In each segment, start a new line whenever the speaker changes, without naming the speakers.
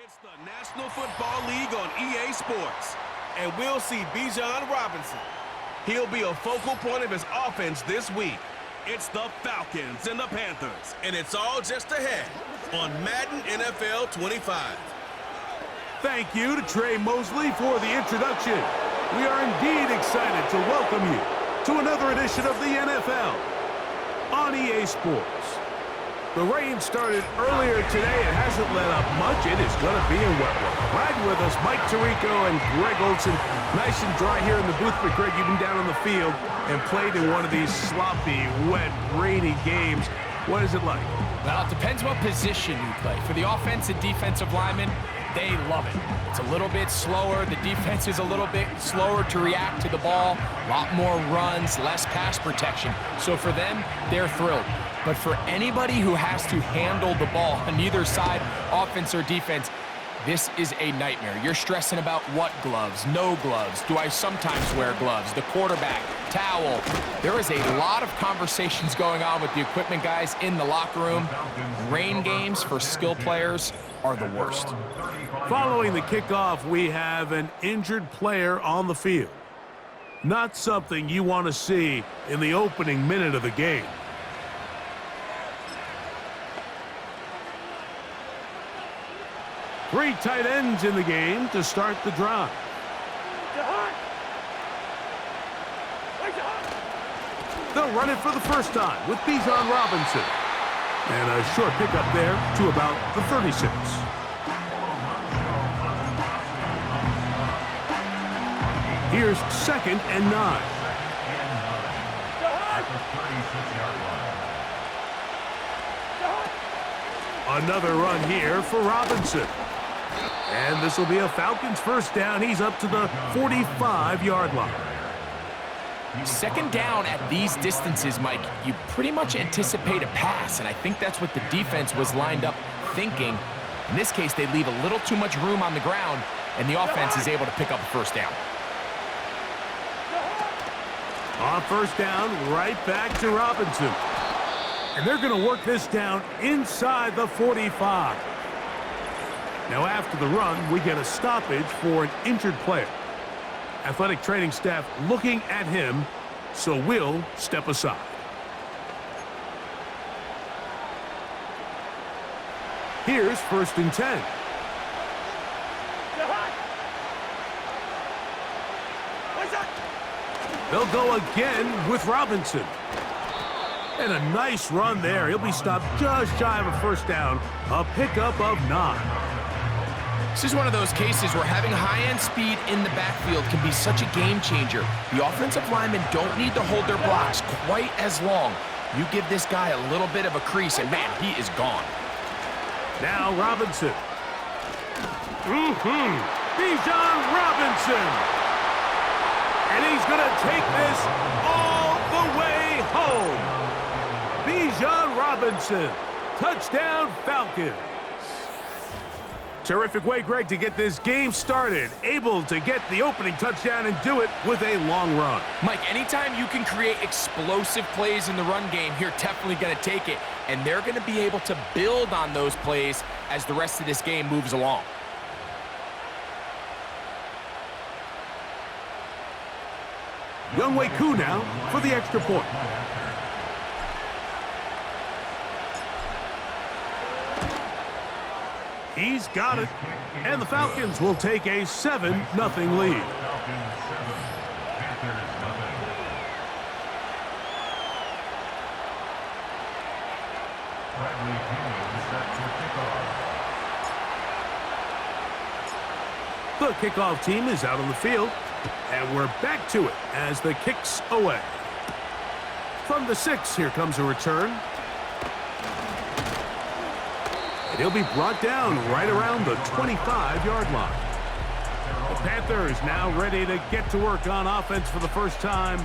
It's the National Football League on EA Sports, and we'll see Bijan Robinson. He'll be a focal point of his offense this week. It's the Falcons and the Panthers, and it's all just ahead on Madden NFL 25.
Thank you to Trey Mosley for the introduction. We are indeed excited to welcome you to another edition of the NFL on EA Sports. The rain started earlier today. It hasn't let up much. It is going to be a wet one. Riding with us, Mike Tirico and Greg Olson. Nice and dry here in the booth, but Greg, you've been down on the field and played in one of these sloppy, wet, rainy games. What is it like?
Well, it depends what position you play. For the offensive defensive linemen, they love it. It's a little bit slower. The defense is a little bit slower to react to the ball. A lot more runs, less pass protection. So for them, they're thrilled. But for anybody who has to handle the ball on either side, offense or defense, this is a nightmare. You're stressing about what gloves, no gloves. Do I sometimes wear gloves? The quarterback, towel. There is a lot of conversations going on with the equipment guys in the locker room. Rain games for skill players are the worst.
Following the kickoff, we have an injured player on the field. Not something you want to see in the opening minute of the game. Three tight ends in the game to start the drive. They'll run it for the first time with Bijan Robinson. And a short pickup there to about the 36. Here's 2nd and 9. Another run here for Robinson. And this will be a Falcons first down. He's up to the 45-yard line.
Second down at these distances, Mike, you pretty much anticipate a pass, and I think that's what the defense was lined up thinking. In this case, they leave a little too much room on the ground, and the offense is able to pick up a first down.
On first down, right back to Robinson. And they're going to work this down inside the 45. Now after the run, we get a stoppage for an injured player. Athletic training staff looking at him, so we'll step aside. Here's 1st and 10. They'll go again with Robinson. And a nice run there. He'll be stopped just shy of a first down. A pickup of 9.
This is one of those cases where having high-end speed in the backfield can be such a game changer. The offensive linemen don't need to hold their blocks quite as long. You give this guy a little bit of a crease, and man, he is gone.
Now Robinson. Bijan Robinson. And he's going to take this all the way home. Bijan Robinson. Touchdown, Falcons. Terrific way, Greg, to get this game started. Able to get the opening touchdown and do it with a long run.
Mike, anytime you can create explosive plays in the run game, you're definitely going to take it. And they're going to be able to build on those plays as the rest of this game moves along.
Younghoe Koo now for the extra point. He's got it, and the Falcons will take a 7-0 lead. The kickoff team is out on the field, and we're back to it as the kick's away. From the 6, here comes a return. And he'll be brought down right around the 25-yard line. The Panthers now ready to get to work on offense for the first time.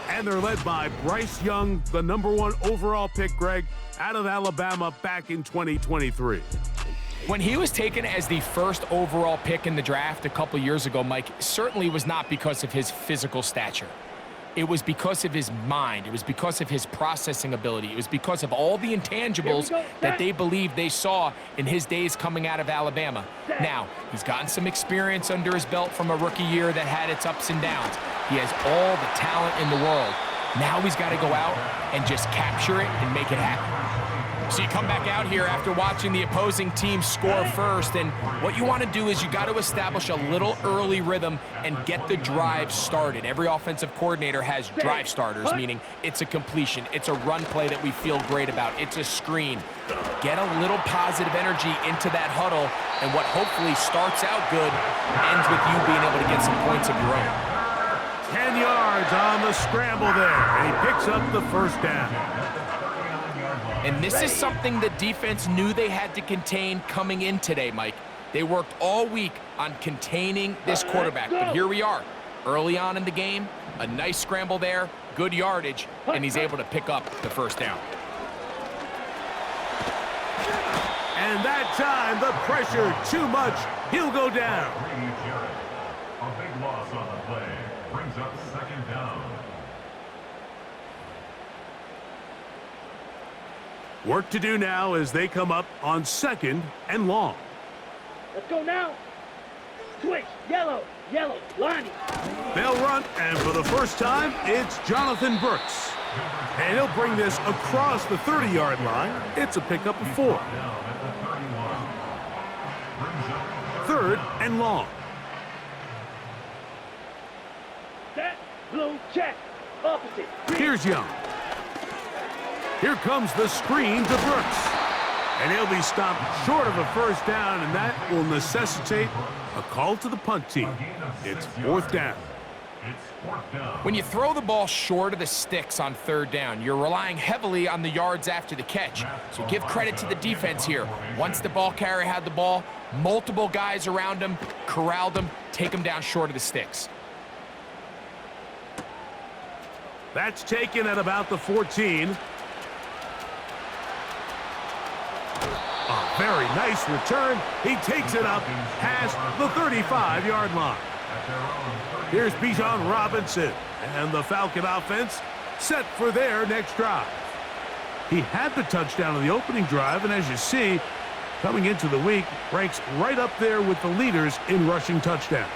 And they're led by Bryce Young, the #1 overall pick, Greg, out of Alabama back in 2023.
When he was taken as the first overall pick in the draft a couple years ago, Mike, certainly was not because of his physical stature. It was because of his mind. It was because of his processing ability. It was because of all the intangibles that they believed they saw in his days coming out of Alabama. Now, he's gotten some experience under his belt from a rookie year that had its ups and downs. He has all the talent in the world. Now he's got to go out and just capture it and make it happen. So you come back out here after watching the opposing team score first, and what you want to do is you got to establish a little early rhythm and get the drive started. Every offensive coordinator has drive starters, meaning it's a completion, it's a run play that we feel great about, it's a screen. Get a little positive energy into that huddle, and what hopefully starts out good ends with you being able to get some points of your own.
10 yards on the scramble there, and he picks up the first down.
And this is something the defense knew they had to contain coming in today, Mike. They worked all week on containing this quarterback, but here we are. Early on in the game, a nice scramble there, good yardage, and he's able to pick up the first down.
And that time, the pressure too much. He'll go down.
A big loss on the play brings up second down.
Work to do now as they come up on 2nd and long.
Let's go now. Switch. Yellow. Yellow. Lonnie.
They'll run, and for the first time, it's Jonathan Brooks. And he'll bring this across the 30-yard line. It's a pickup of 4. 3rd and long.
Set. Blue check. Opposite.
Here's Young. Here comes the screen to Brooks. And he'll be stopped short of a first down, and that will necessitate a call to the punt team. It's 4th down.
When you throw the ball short of the sticks on 3rd down, you're relying heavily on the yards after the catch. So give credit to the defense here. Once the ball carrier had the ball, multiple guys around him, corralled him, take him down short of the sticks.
That's taken at about the 14. A very nice return. He takes it up past the 35-yard line. Here's Bijan Robinson, and the Falcon offense set for their next drive. He had the touchdown on the opening drive, and as you see, coming into the week, ranks right up there with the leaders in rushing touchdowns.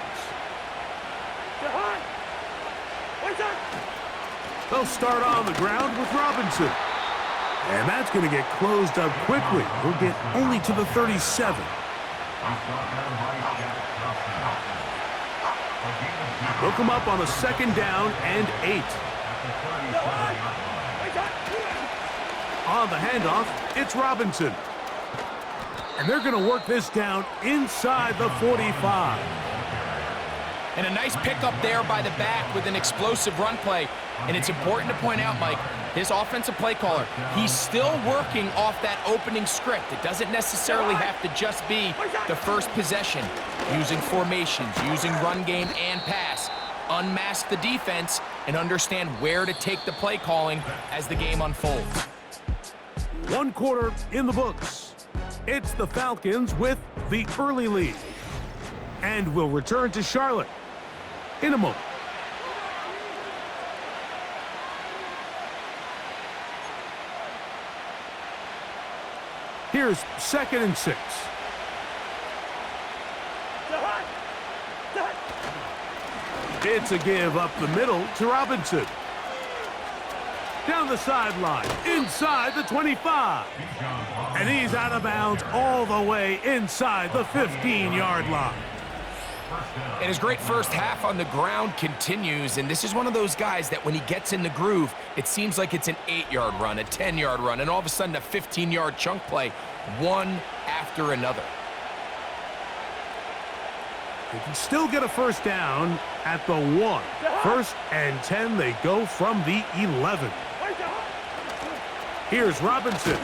They'll start on the ground with Robinson. And that's going to get closed up quickly. He'll get only to the 37. They'll come up on a 2nd down and 8. On the handoff, it's Robinson. And they're going to work this down inside the 45.
And a nice pickup there by the back with an explosive run play. And it's important to point out, Mike, his offensive play caller, he's still working off that opening script. It doesn't necessarily have to just be the first possession. Using formations, using run game and pass. Unmask the defense and understand where to take the play calling as the game unfolds.
1 quarter in the books. It's the Falcons with the early lead. And we'll return to Charlotte in a moment. Here's 2nd and 6. It's a give up the middle to Robinson. Down the sideline, inside the 25. And he's out of bounds all the way inside the 15-yard line.
And his great first half on the ground continues, and this is one of those guys that when he gets in the groove, it seems like it's an 8-yard run, a 10-yard run, and all of a sudden a 15-yard chunk play, one after another.
They can still get a first down at the 1. 1st and 10, they go from the 11. Here's Robinson.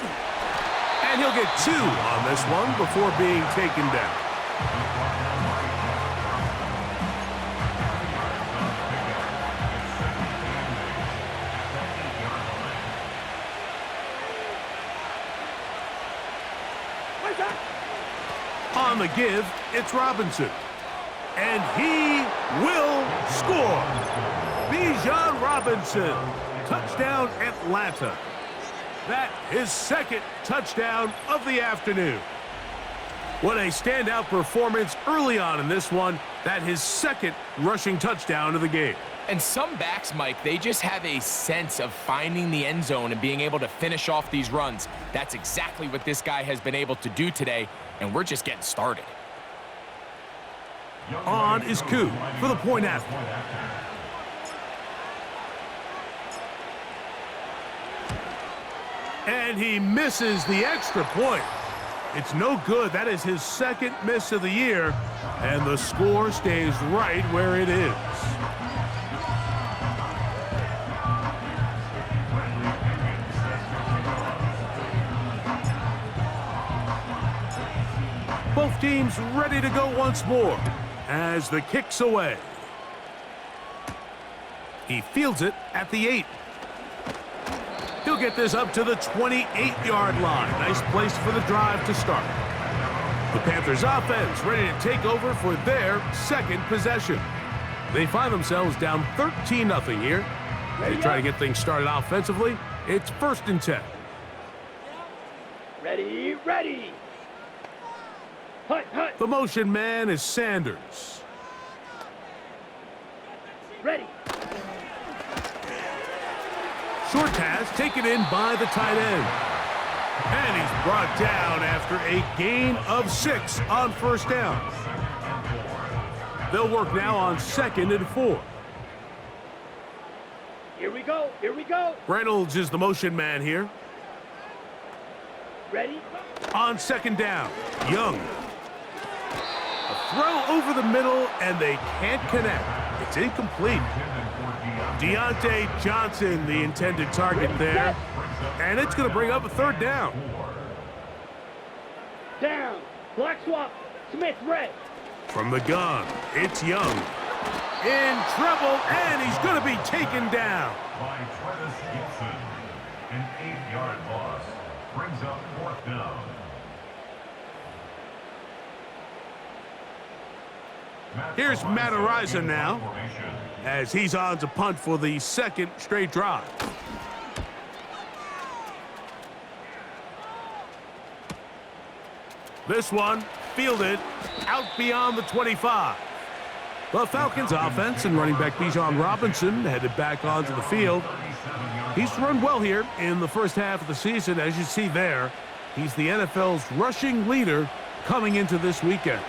And he'll get 2 on this one before being taken down. On the give, it's Robinson. And he will score. Bijan Robinson. Touchdown, Atlanta. That his second touchdown of the afternoon. What a standout performance early on in this one. That his second rushing touchdown of the game.
And some backs, Mike, they just have a sense of finding the end zone and being able to finish off these runs. That's exactly what this guy has been able to do today, and we're just getting started.
On is Koo for the point after. And he misses the extra point. It's no good. That is his second miss of the year, and the score stays right where it is. Both teams ready to go once more as the kick's away. He fields it at the 8. He'll get this up to the 28-yard line. Nice place for the drive to start. The Panthers offense ready to take over for their second possession. They find themselves down 13-0 here. They try to get things started offensively. It's 1st and 10.
Ready, ready. Hut, hut.
The motion man is Sanders.
Ready.
Short pass taken in by the tight end. And he's brought down after a gain of 6 on 1st down. They'll work now on 2nd and 4.
Here we go, here we go.
Reynolds is the motion man here.
Ready.
On 2nd down, Young. A throw over the middle, and they can't connect. It's incomplete. Deontay Johnson, the intended target there. And it's going to bring up a 3rd down.
Down. Black swap. Smith red.
From the gun, it's Young. In trouble, and he's going to be taken down.
By Travis Gibson. An 8-yard loss. Brings up 4th down.
Here's Matt Ariza now, as he's on to punt for the 2nd straight drive. This one fielded out beyond the 25. The Falcons offense and running back Bijan Robinson headed back onto the field. He's run well here in the first half of the season. As you see there, he's the NFL's rushing leader coming into this weekend.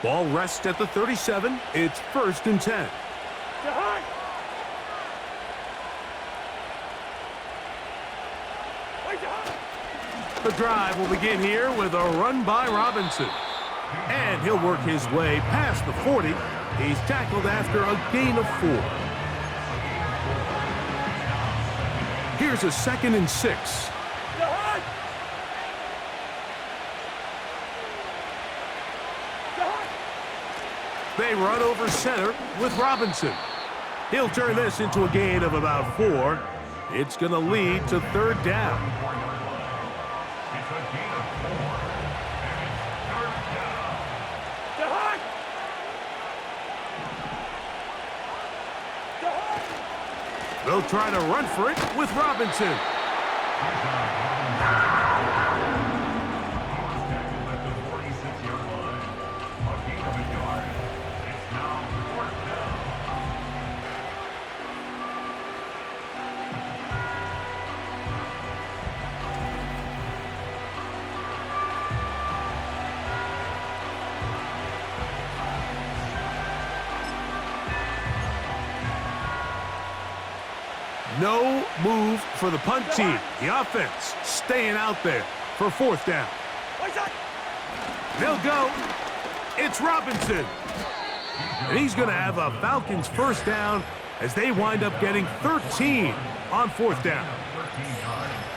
Ball rests at the 37. It's 1st and 10. The drive will begin here with a run by Robinson. And he'll work his way past the 40. He's tackled after a gain of 4. Here's a 2nd and 6. They run over center with Robinson. He'll turn this into a gain of about 4. It's going to lead to 3rd down.
It's a gain of 4. And it's 3rd down.
They'll try to run for it with Robinson. No move for the punt team. The offense staying out there for 4th down. They'll go. It's Robinson. And he's going to have a Falcons 1st down as they wind up getting 13 on 4th down.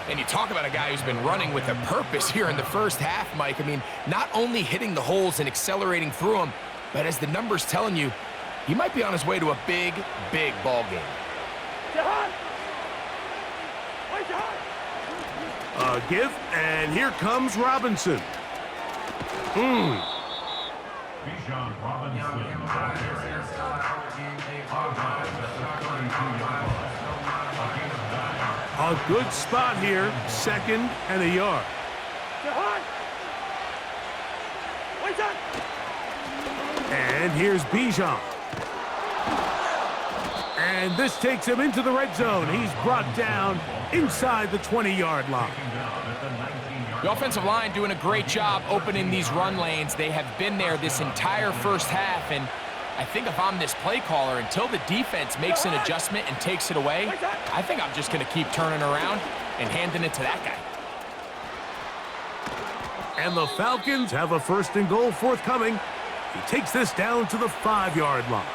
And you talk about a guy who's been running with a purpose here in the first half, Mike. I mean, not only hitting the holes and accelerating through them, but as the numbers telling you, he might be on his way to a big, big ball game.
A give, and here comes Robinson.
Bijan Robinson,
A good spot here, 2nd and a yard. And here's Bijan. And this takes him into the red zone. He's brought down inside the 20-yard line.
The offensive line doing a great job opening these run lanes. They have been there this entire first half, and I think if I'm this play caller, until the defense makes an adjustment and takes it away, I think I'm just going to keep turning around and handing it to that guy.
And the Falcons have a 1st and goal forthcoming. He takes this down to the 5-yard line.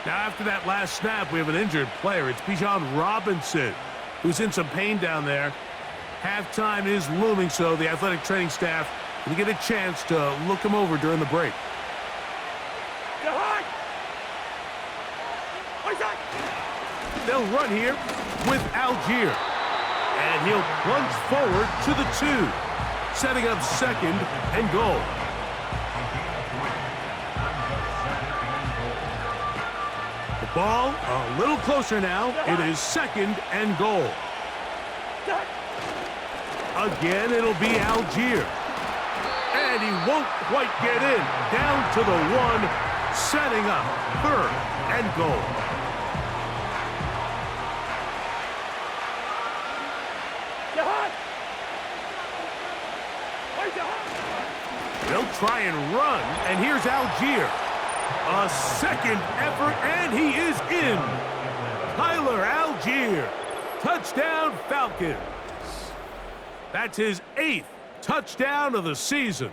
Now, after that last snap, we have an injured player. It's Bijan Robinson, who's in some pain down there. Halftime is looming, so the athletic training staff will get a chance to look him over during the break. They'll run here with Algier. And he'll plunge forward to the 2, setting up 2nd and goal. The ball a little closer now. It is 2nd and goal. Again, it'll be Algier. And he won't quite get in. Down to the 1, setting up 3rd and goal. They'll try and run, and here's Algier. A 2nd effort, and he is in. Tyler Algier. Touchdown, Falcons. That's his 8th touchdown of the season.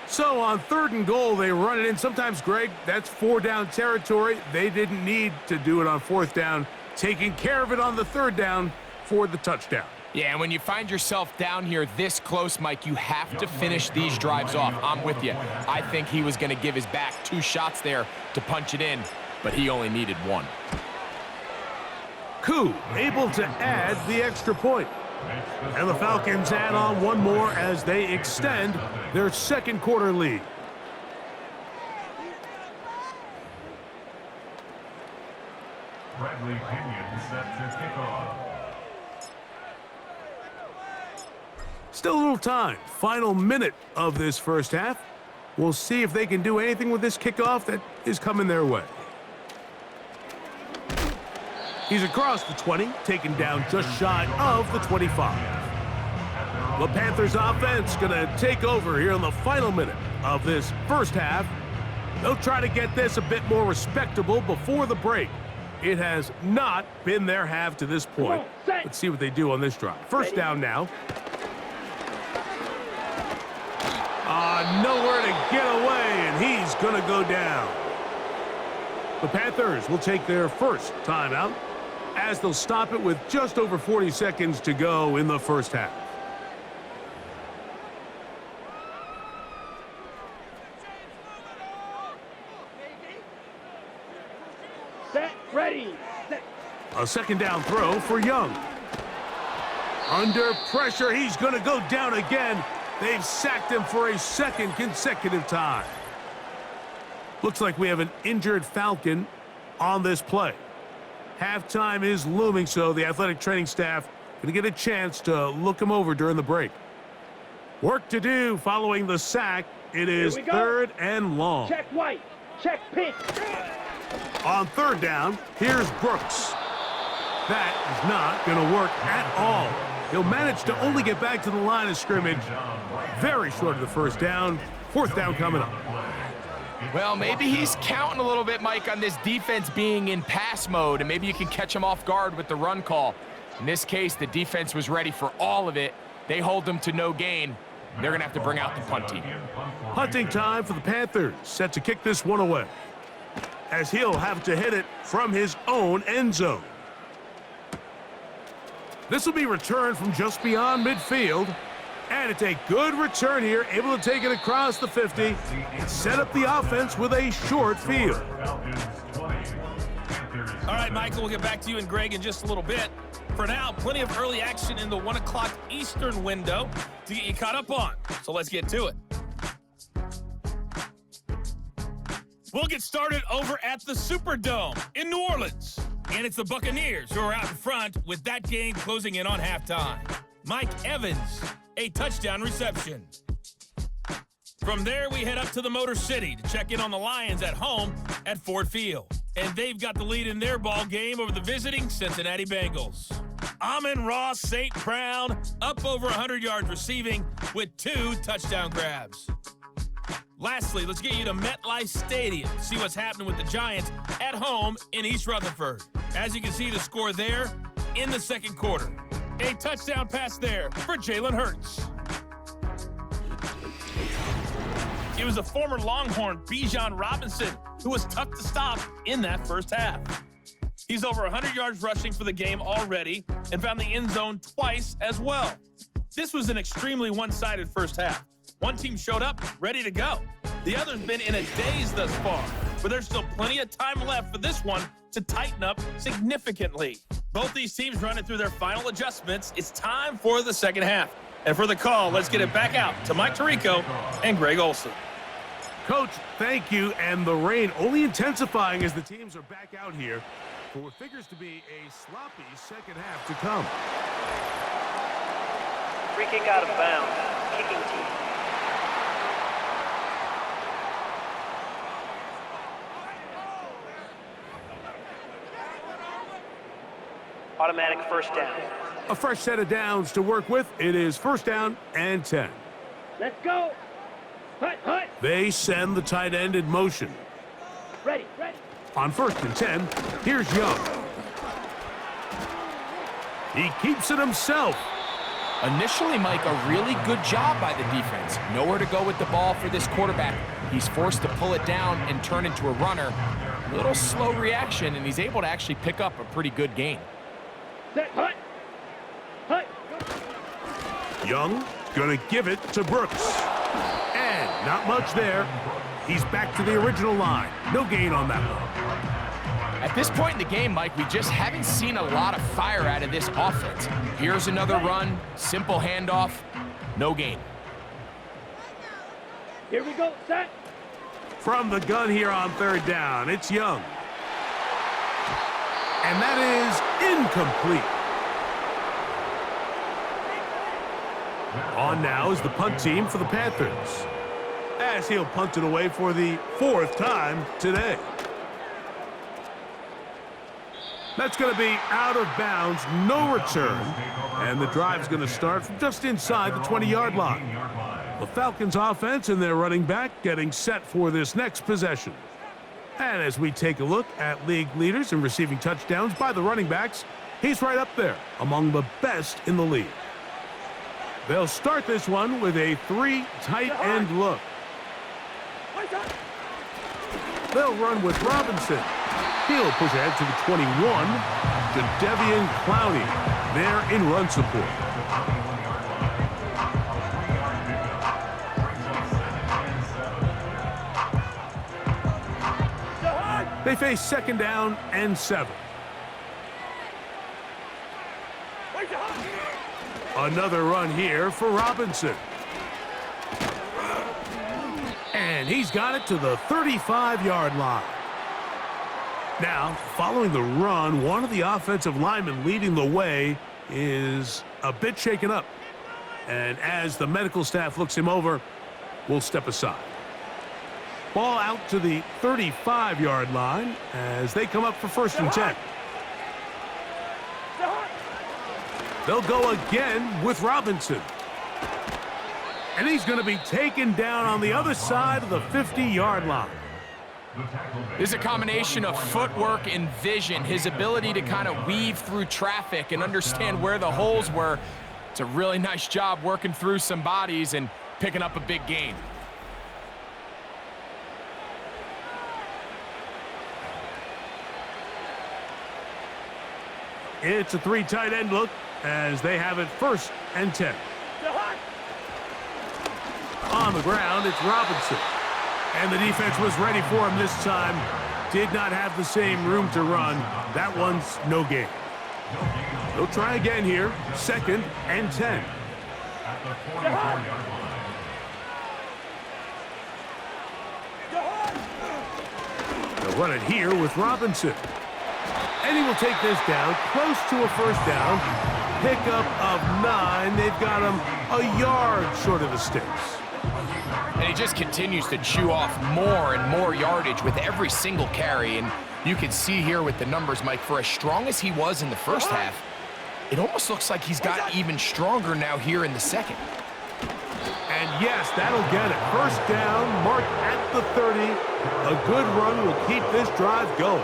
So on 3rd and goal, they run it in. Sometimes, Greg, that's 4-down territory. They didn't need to do it on 4th down. Taking care of it on the 3rd down for the touchdown.
Yeah, and when you find yourself down here this close, Mike, you have to finish these drives off. I'm with you. I think he was going to give his back 2 shots there to punch it in, but he only needed 1.
Koo able to add the extra point. And the Falcons add on 1 more as they extend their 2nd quarter lead.
Bradley Pinion set to kick off.
Still a little time. Final minute of this first half. We'll see if they can do anything with this kickoff that is coming their way. He's across the 20, taken down just shy of the 25. The Panthers offense going to take over here in the final minute of this first half. They'll try to get this a bit more respectable before the break. It has not been their half to this point. Let's see what they do on this drive. First down now. Nowhere to get away, and he's going to go down. The Panthers will take their first timeout as they'll stop it with just over 40 seconds to go in the first half.
Set, ready, set.
A 2nd down throw for Young. Under pressure, he's going to go down again. They've sacked him for a 2nd consecutive time. Looks like we have an injured Falcon on this play. Halftime is looming, so the athletic training staff going to get a chance to look him over during the break. Work to do following the sack. It is 3rd and long.
Check white, check pink.
On 3rd down, here's Brooks. That is not going to work at all. He'll manage to only get back to the line of scrimmage. Very short of the first down. 4th down coming up.
Well, maybe he's counting a little bit, Mike, on this defense being in pass mode, and maybe you can catch him off guard with the run call. In this case, the defense was ready for all of it. They hold them to no gain. They're going to have to bring out the punt team.
Punting time for the Panthers, set to kick this one away, as he'll have to hit it from his own end zone. This will be returned from just beyond midfield. And it's a good return here, able to take it across the 50 and set up the offense with a short field.
All right, Michael, we'll get back to you and Greg in just a little bit. For now, plenty of early action in the 1 o'clock Eastern window to get you caught up on. So let's get to it. We'll get started over at the Superdome in New Orleans. And it's the Buccaneers who are out in front with that game closing in on halftime. Mike Evans, a touchdown reception. From there, we head up to the Motor City to check in on the Lions at home at Ford Field. And they've got the lead in their ball game over the visiting Cincinnati Bengals. Amon-Ra St. Brown up over 100 yards receiving with 2 touchdown grabs. Lastly, let's get you to MetLife Stadium to see what's happening with the Giants at home in East Rutherford. As you can see, the score there in the second quarter. A touchdown pass there for Jalen Hurts. It was the former Longhorn Bijan Robinson who was tough to stop in that first half. He's over 100 yards rushing for the game already and found the end zone twice as well. This was an extremely one-sided first half. One team showed up ready to go. The other's been in a daze thus far, but there's still plenty of time left for this one to tighten up significantly. Both these teams running through their final adjustments. It's time for the second half. And for the call, let's get it back out to Mike Tirico and Greg Olson.
Coach, thank you. And the rain only intensifying as the teams are back out here for what figures to be a sloppy second half to come.
Free kick out of bounds. Kicking team. Automatic first down.
A fresh set of downs to work with. It is first down and 10.
Let's go. Hut, hut.
They send the tight end in motion.
Ready, ready.
On first and 10, here's Young. He keeps it himself.
Initially, Mike, a really good job by the defense. Nowhere to go with the ball for this quarterback. He's forced to pull it down and turn into a runner. Little slow reaction, and he's able to actually pick up a pretty good gain.
Set, hut. Hut.
Young gonna give it to Brooks. And not much there. He's back to the original line. No gain on that one.
At this point in the game, Mike, we just haven't seen a lot of fire out of this offense. Here's another run, simple handoff, no gain.
Here we go, set.
From the gun here on third down, it's Young. And that is incomplete. On now is the punt team for the Panthers, as he'll punt it away for the 4th time today. That's going to be out of bounds, no return, and the drive's going to start from just inside the 20-yard line. The Falcons offense and their running back getting set for this next possession. And as we take a look at league leaders in receiving touchdowns by the running backs, he's right up there among the best in the league. They'll start this one with a 3 tight end look. They'll run with Robinson. He'll push ahead to the 21 to Devian Clowney there in run support. They face second down and 7. Another run here for Robinson. And he's got it to the 35-yard line. Now, following the run, one of the offensive linemen leading the way is a bit shaken up. And as the medical staff looks him over, we'll step aside. Ball out to the 35-yard line as they come up for first and 10. They'll go again with Robinson. And he's going to be taken down on the other side of the 50-yard line.
This is a combination of footwork and vision, his ability to kind of weave through traffic and understand where the holes were. It's a really nice job working through some bodies and picking up a big gain.
It's a 3 tight end look as they have it first and 10. On the ground, it's Robinson. And the defense was ready for him this time. Did not have the same room to run. That one's no gain. They'll try again here. Second and 10. Run it here with Robinson. And he will take this down, close to a first down. Pickup of 9. They've got him a yard short of the sticks.
And he just continues to chew off more and more yardage with every single carry. And you can see here with the numbers, Mike, for as strong as he was in the first half, it almost looks like he's got even stronger now here in the second.
And yes, that'll get it. First down, marked at the 30. A good run will keep this drive going.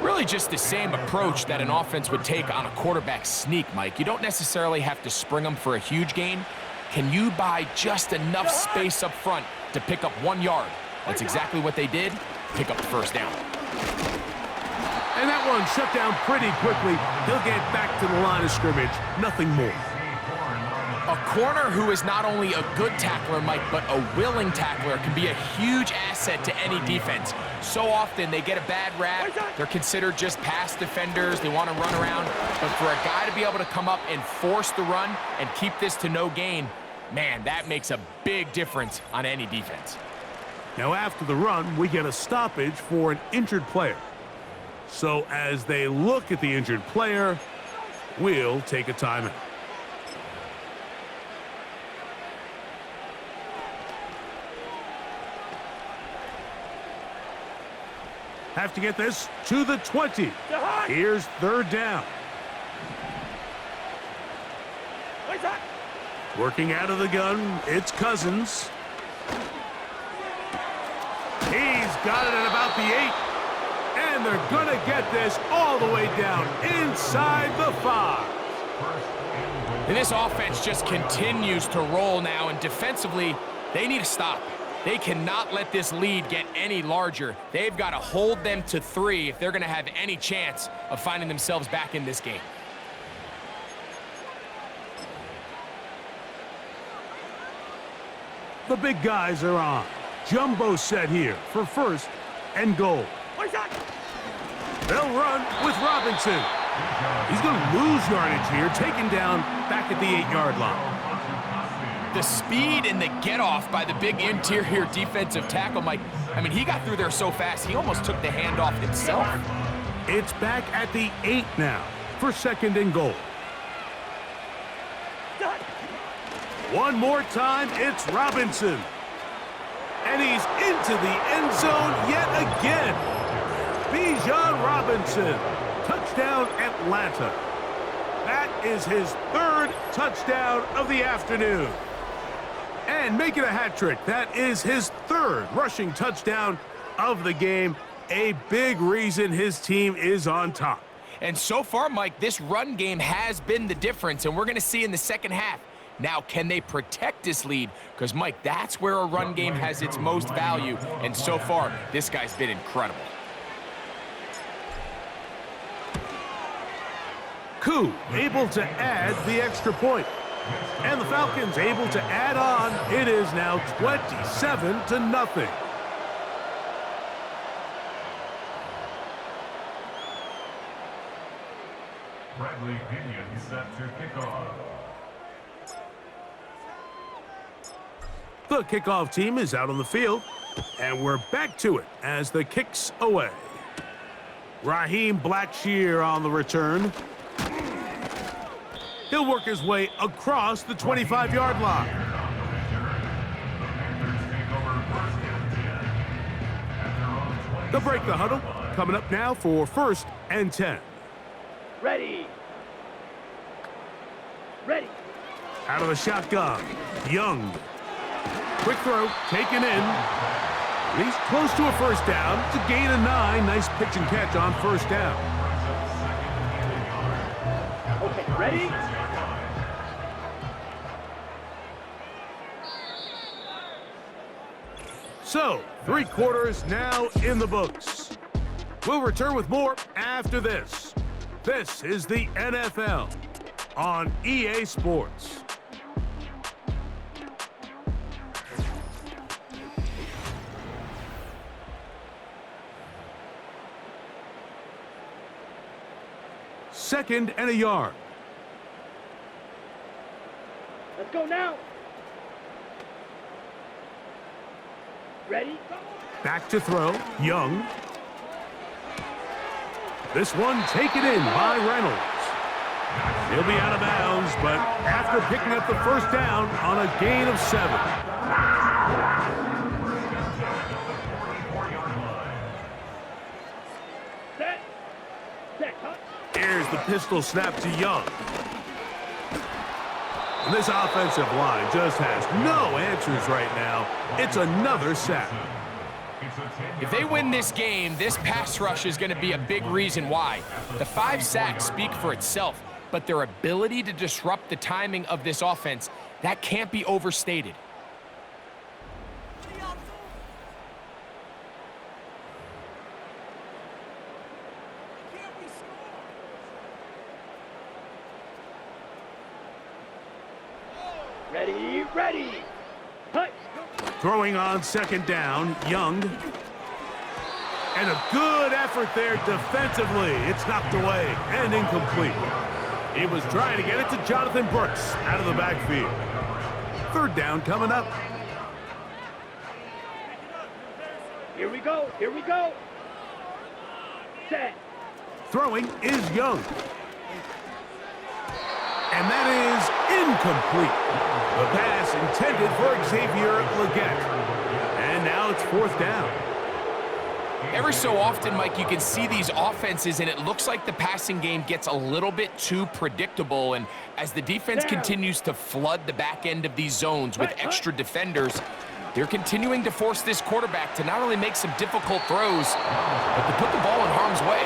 Really just the same approach that an offense would take on a quarterback sneak, Mike. You don't necessarily have to spring them for a huge gain. Can you buy just enough space up front to pick up 1 yard? That's exactly what they did. Pick up the first down.
And that one shut down pretty quickly. He'll get back to the line of scrimmage. Nothing more.
A corner who is not only a good tackler, Mike, but a willing tackler can be a huge asset to any defense. So often they get a bad rap. They're considered just pass defenders. They want to run around. But for a guy to be able to come up and force the run and keep this to no gain, man, that makes a big difference on any defense.
Now after the run, we get a stoppage for an injured player. So as they look at the injured player, we'll take a timeout. Have to get this to the 20. Here's third down. Working out of the gun, it's Cousins. He's got it at about the 8. And they're going to get this all the way down inside the 5.
And this offense just continues to roll now, and defensively, they need to stop. They cannot let this lead get any larger. They've got to hold them to 3 if they're going to have any chance of finding themselves back in this game.
The big guys are on. Jumbo set here for first and goal. They'll run with Robinson. He's going to lose yardage here, taken down back at the 8-yard line.
The speed and the get-off by the big interior defensive tackle, Mike, I mean, he got through there so fast, he almost took the handoff himself.
It's back at the 8 now for second and goal. One more time, it's Robinson. And he's into the end zone yet again. Bijan Robinson, touchdown Atlanta. That is his 3rd touchdown of the afternoon. And make it a hat trick. That is his 3rd rushing touchdown of the game. A big reason his team is on top.
And so far, Mike, this run game has been the difference, and we're going to see in the second half. Now, can they protect this lead? Because, Mike, that's where a run game has its most value. And so far, this guy's been incredible.
Koo able to add the extra point. And the Falcons able to add on. It is now 27-0.
Bradley Pinion set to kick off.
The kickoff team is out on the field, and we're back to it as the kick's away. Raheem Blackshear on the return. He'll work his way across the 25-yard line. They'll break the huddle. Coming up now for 1st and 10.
Ready. Ready.
Out of the shotgun, Young. Quick throw, taken in. He's close to a first down to gain a 9. Nice pitch and catch on first down.
Okay, ready?
So, 3 quarters now in the books. We'll return with more after this. This is the NFL on EA Sports. Second and a yard.
Let's go now. Ready?
Back to throw, Young. This one taken in by Reynolds. He'll be out of bounds, but after picking up the first down on a gain of 7.
Set. Set. Cut.
Here's the pistol snap to Young. And this offensive line just has no answers right now. It's another sack.
If they win this game, this pass rush is going to be a big reason why. The 5 sacks speak for itself, but their ability to disrupt the timing of this offense, that can't be overstated.
Ready, ready. Cut.
Throwing on second down, Young. And a good effort there defensively. It's knocked away and incomplete. He was trying to get it to Jonathan Brooks out of the backfield. Third down coming up.
Here we go. Here we go. Set.
Throwing is Young. And that is incomplete. The pass intended for Xavier Legette. And now it's fourth down.
Every so often, Mike, you can see these offenses, and it looks like the passing game gets a little bit too predictable. And as the defense continues to flood the back end of these zones with extra defenders, they're continuing to force this quarterback to not only make some difficult throws, but to put the ball in harm's way.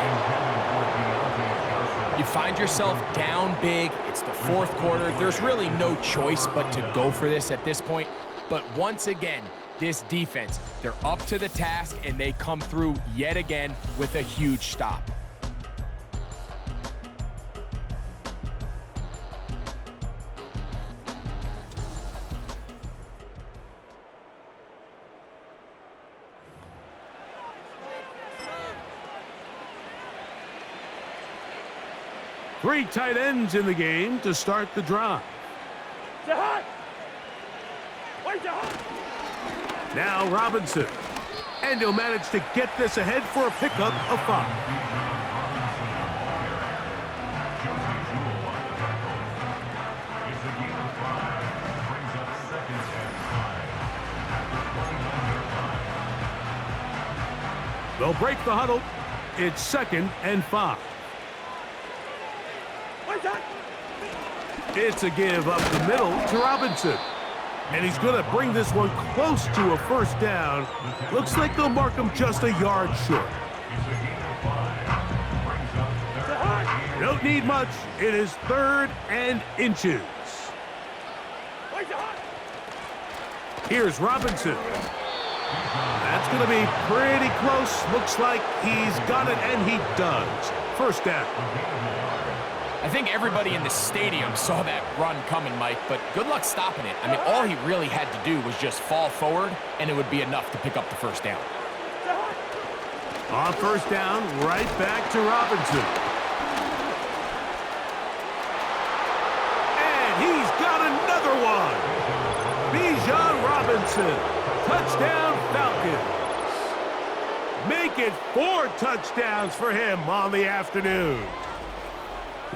You find yourself down big. It's the fourth quarter. There's really no choice but to go for this at this point. But once again, this defense, they're up to the task, and they come through yet again with a huge stop.
Three tight ends in the game to start the drive.
Jahan. Where's Jahan?
Now Robinson. And he'll manage to get this ahead for a pickup of 5. They'll break the huddle. It's 2nd and 5.
Where's that?
It's a give up the middle to Robinson. And he's going to bring this one close to a first down. Looks like they'll mark him just a yard short. Don't need much. It is 3rd and inches. Here's Robinson. That's going to be pretty close. Looks like he's got it, and he does. First down.
I think everybody in the stadium saw that run coming, Mike, but good luck stopping it. I mean, all he really had to do was just fall forward, and it would be enough to pick up the first down.
On first down, right back to Robinson. And he's got another one. Bijan Robinson, touchdown Falcons. Make it 4 touchdowns for him on the afternoon.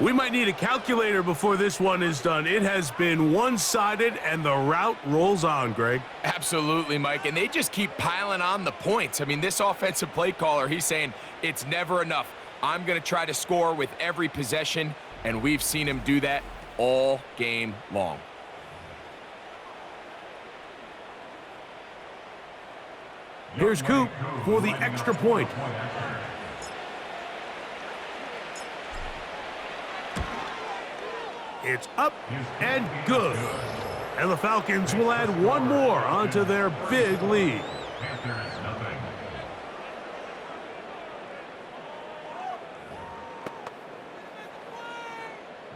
We might need a calculator before this one is done. It has been one-sided, and the route rolls on, Greg.
Absolutely, Mike, and they just keep piling on the points. I mean, this offensive play caller, he's saying it's never enough. I'm going to try to score with every possession, and we've seen him do that all game long.
Here's Coop for the extra point. It's up and good. And the Falcons will add one more onto their big lead.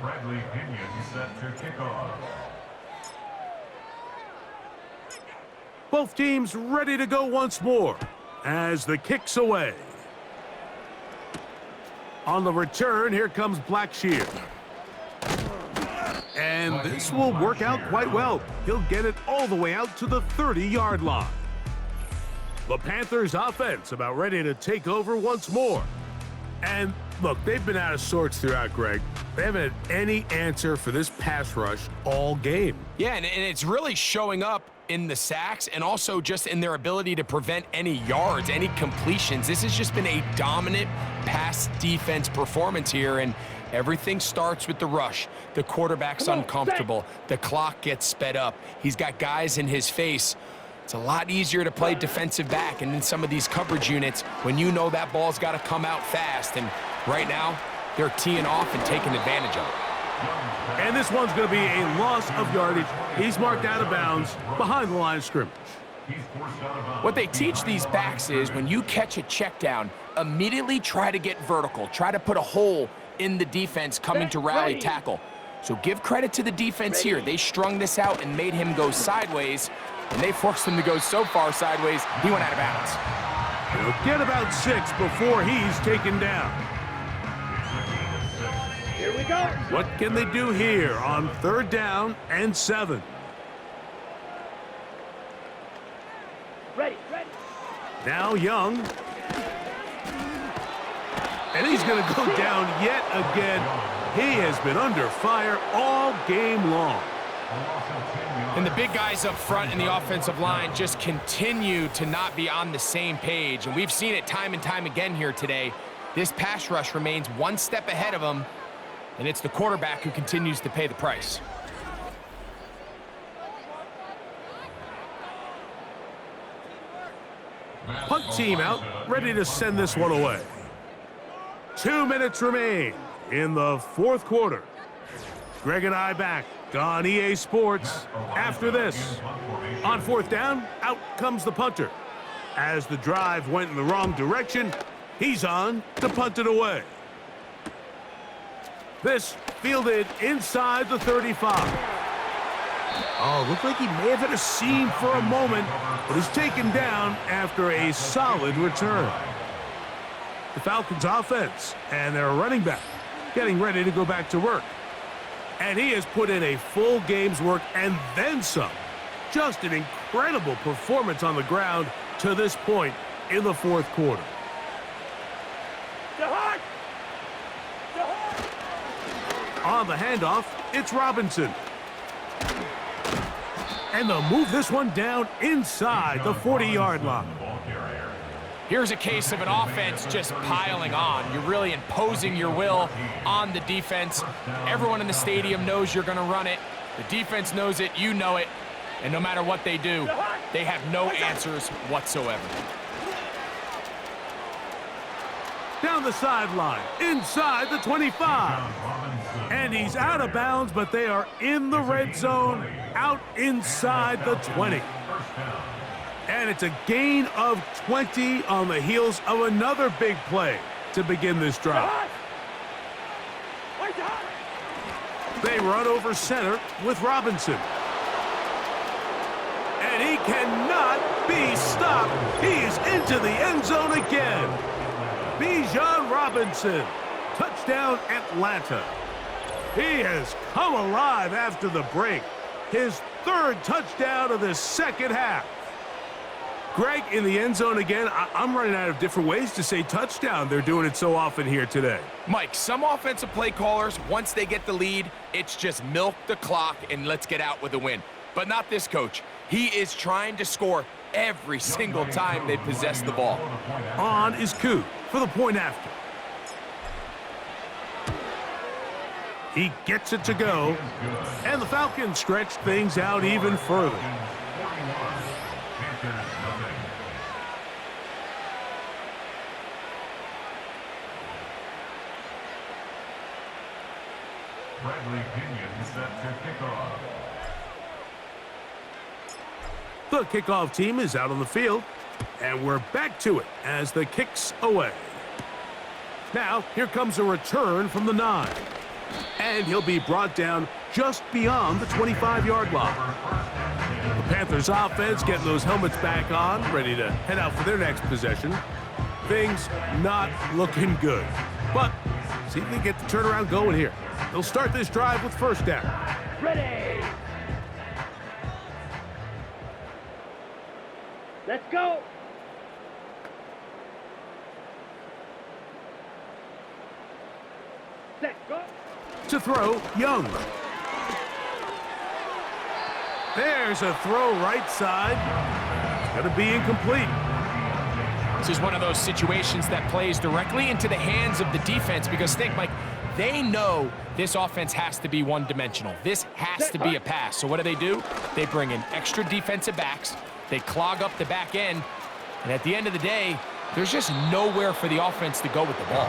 Bradley Pinion set to kick off.
Both teams ready to go once more as the kick's away. On the return, here comes Blackshear. And this will work out quite well. He'll get it all the way out to the 30-yard line. The Panthers offense about ready to take over once more. And look, they've been out of sorts throughout, Greg. They haven't had any answer for this pass rush all game.
Yeah, and it's really showing up in the sacks and also just in their ability to prevent any yards, any completions. This has just been a dominant pass defense performance here, and everything starts with the rush. The quarterback's uncomfortable. The clock gets sped up. He's got guys in his face. It's a lot easier to play defensive back, and in some of these coverage units, when you know that ball's got to come out fast, and right now, they're teeing off and taking advantage of it.
And this one's going to be a loss of yardage. He's marked out of bounds behind the line of scrimmage.
What they teach these backs is when you catch a check down, immediately try to get vertical. Try to put a hole in the defense coming to rally tackle. So give credit to the defense here. They strung this out and made him go sideways, and they forced him to go so far sideways, he went out of bounds.
He'll get about 6 before he's taken down.
Here we go.
What can they do here on 3rd down and 7?
Ready.
Now Young. And he's going to go down yet again. He has been under fire all game long.
And the big guys up front in the offensive line just continue to not be on the same page. And we've seen it time and time again here today. This pass rush remains one step ahead of them, and it's the quarterback who continues to pay the price.
Punt team out, ready to send this one away. 2 minutes remain in the 4th quarter. Greg and I back on EA Sports after this. On 4th down, out comes the punter. As the drive went in the wrong direction, he's on to punt it away. This fielded inside the 35. Oh, looked like he may have hit a seam for a moment, but is taken down after a solid return. The Falcons offense and their running back getting ready to go back to work. And he has put in a full game's work and then some. Just an incredible performance on the ground to this point in the 4th quarter. On the handoff, it's Robinson. And they'll move this one down inside the 40-yard line.
Here's a case of an offense just piling on. You're really imposing your will on the defense. Everyone in the stadium knows you're going to run it. The defense knows it, you know it. And no matter what they do, they have no answers whatsoever.
Down the sideline, inside the 25. And he's out of bounds, but they are in the red zone, out inside the 20. And it's a gain of 20 on the heels of another big play to begin this drive. They run over center with Robinson. And he cannot be stopped. He is into the end zone again. Bijan Robinson, touchdown Atlanta. He has come alive after the break. His 3rd touchdown of the 2nd half. Greg, in the end zone again, I'm running out of different ways to say touchdown. They're doing it so often here today.
Mike, some offensive play callers, once they get the lead, it's just milk the clock and let's get out with a win. But not this coach. He is trying to score every single time they possess the ball.
On is Koo for the point after. He gets it to go, and the Falcons stretch things out even further. The kickoff team is out on the field, and we're back to it as the kick's away. Now, here comes a return from the 9. And he'll be brought down just beyond the 25-yard line. The Panthers offense getting those helmets back on, ready to head out for their next possession. Things not looking good. But see if they get the turnaround going here. They'll start this drive with 1st down.
Ready. Let's go.
To throw, Young. There's a throw right side. It's going to be incomplete.
This is one of those situations that plays directly into the hands of the defense because think, Mike, they know this offense has to be one-dimensional. This has to be a pass. So what do? They bring in extra defensive backs. They clog up the back end. And at the end of the day, there's just nowhere for the offense to go with the ball.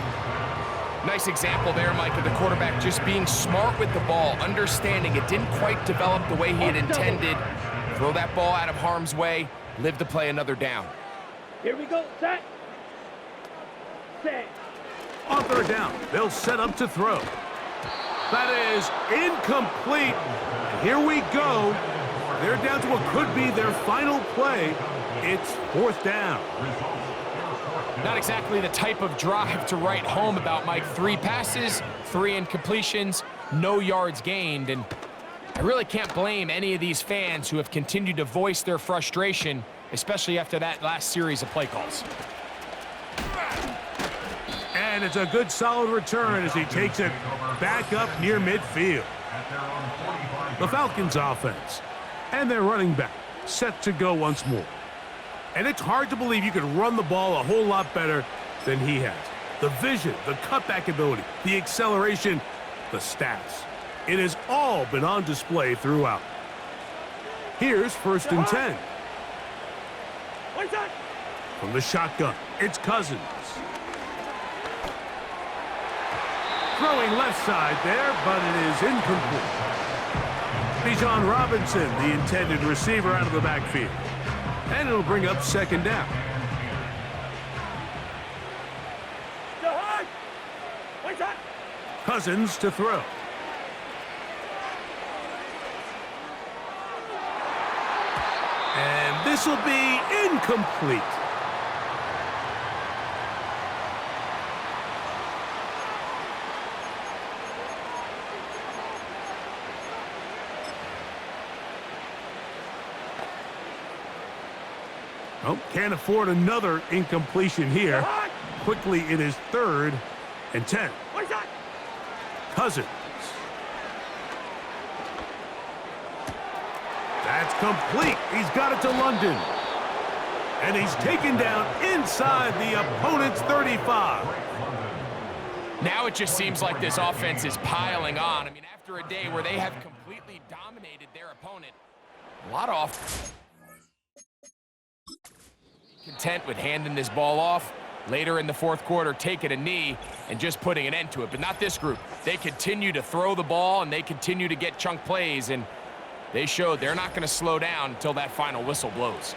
Nice example there, Mike, of the quarterback just being smart with the ball, understanding it didn't quite develop the way he had intended. Throw that ball out of harm's way, live to play another down.
Here we go. Set. Set.
On third down, they'll set up to throw. That is incomplete. And here we go. They're down to what could be their final play. It's fourth down.
Not exactly the type of drive to write home about, Mike. 3 passes, 3 incompletions, no yards gained. And I really can't blame any of these fans who have continued to voice their frustration, especially after that last series of play calls.
And it's a good solid return as he takes it back up near midfield. The Falcons offense and their running back set to go once more. And it's hard to believe you could run the ball a whole lot better than he has. The vision, the cutback ability, the acceleration, the stats. It has all been on display throughout. Here's first and 10. From the shotgun, it's Cousins. Throwing left side there, but it is incomplete. Bijan Robinson, the intended receiver, out of the backfield. And it'll bring up second down. Cousins to throw. And this will be incomplete. Oh, can't afford another incompletion here. Quickly, it is third and 10. Cousins. That's complete. He's got it to London. And he's taken down inside the opponent's 35.
Now it just seems like this offense is piling on. I mean, after a day where they have completely dominated their opponent, a lot of content with handing this ball off. Later in the fourth quarter, taking a knee and just putting an end to it. But not this group. They continue to throw the ball, and they continue to get chunk plays, and they showed they're not going to slow down until that final whistle blows.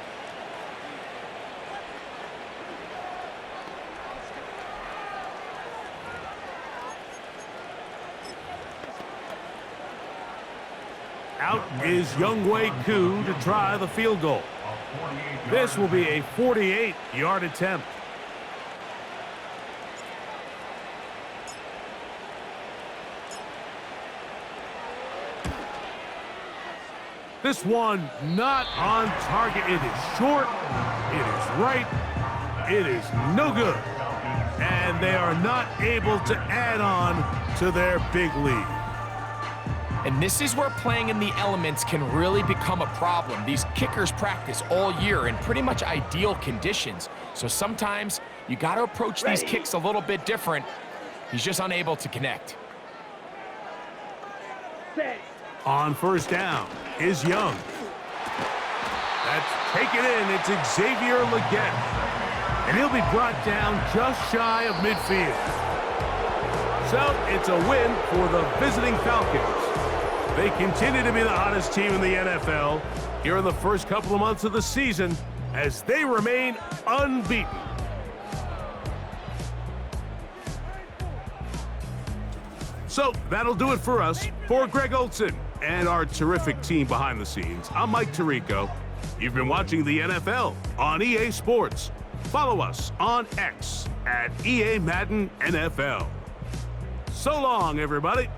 Out is Younghoe Koo to try the field goal. This will be a 48-yard attempt. This one not on target. It is short. It is right. It is no good. And they are not able to add on to their big lead.
And this is where playing in the elements can really become a problem. These kickers practice all year in pretty much ideal conditions. So sometimes you got to approach these kicks a little bit different. He's just unable to connect.
On first down is Young. That's taken in. It's Xavier Legette. And he'll be brought down just shy of midfield. So it's a win for the visiting Falcons. They continue to be the hottest team in the NFL here in the first couple of months of the season as they remain unbeaten. So that'll do it for us. For Greg Olson and our terrific team behind the scenes, I'm Mike Tirico. You've been watching the NFL on EA Sports. Follow us on X at EA Madden NFL. So long, everybody.